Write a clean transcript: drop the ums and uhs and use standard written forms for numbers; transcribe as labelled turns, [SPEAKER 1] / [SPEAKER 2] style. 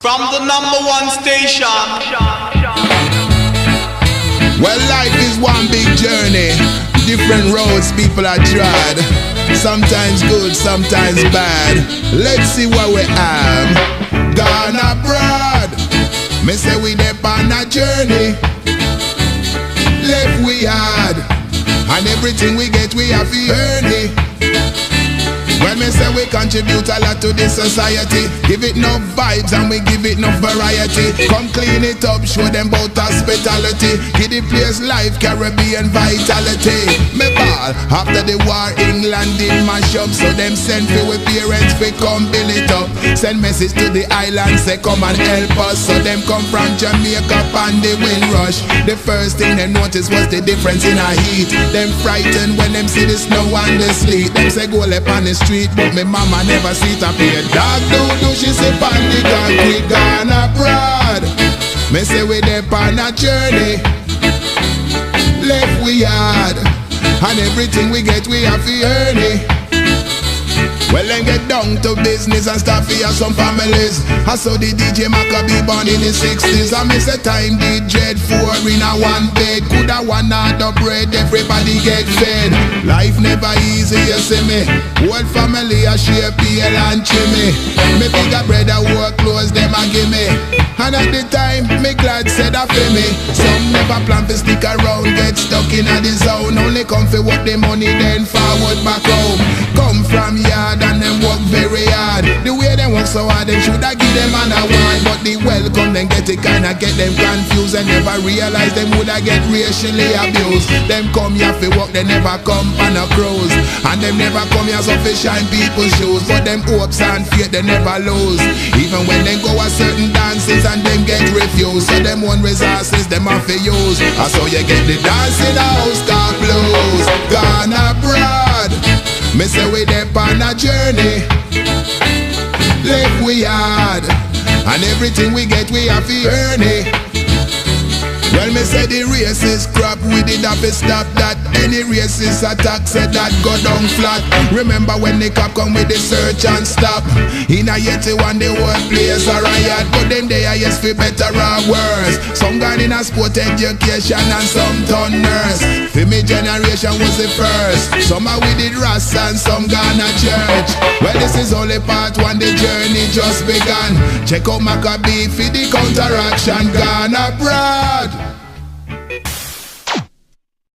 [SPEAKER 1] From the #1 station.
[SPEAKER 2] Well, life is one big journey. Different roads people are tried. Sometimes good, sometimes bad. Let's see what we have. Gone abroad. Me say we dep on a journey. Left we hard. And everything we get we have to earn it. When me say we contribute a lot to this society, give it no vibes and we give it no variety. Come clean it up, show them bout hospitality. Give the place life, Caribbean vitality. Me ball, after the war England did mash up, so them send for we parents we come build it up. Send message to the island, say come and help us. So them come from Jamaica and the wind rush. The first thing them notice was the difference in our heat. Them frightened when them see the snow and the sleet. Them say go up on the street, but me mama never see it appear. Dog do she say pan the concrete gone abroad. Me say we dep on a journey. Left we hard, and everything we get we have to earn it. Well, then get down to business and start for some families. I saw the DJ Maccabee born in the 60s. I miss a time did dread 4 in a one bed. Coulda one out of bread, everybody get fed. Life never easy, you see me. Whole family a share peel and chimney. Me bigger brother work clothes, them a give me. And at the time, me glad said I feel me. Some never plan to stick around, get stuck in a the zone. Only come for work the money, then forward back home. Come from yard and them work very hard. The way they work so hard, they shoulda give them an award. But the welcome, then get it kinda get them confused and never realize them woulda get racially abused. Them come here for work, they never come on a cruise. And them never come here so for shine people's shoes. But them hopes and faith they never lose. Even when they go a certain dances and them get refused. So them own resources them have to use. And so you get the dance in the house called blues. Gone abroad. Me say we dep on a journey. Left we hard, and everything we get we have to earn it. Well, me say the race is crap, we did have to stop that. Any racist attack said that go down flat. Remember when the cop come with the search and stop. In a 81 the whole place a riot. But them they are yes for better or worse. Some gone in a sport education and some done nurse. For me generation was the first. Some are with the Ras and some gone a church. Well, this is only part one, the journey just begun. Check out Maccabee for the counteraction. Gone abroad.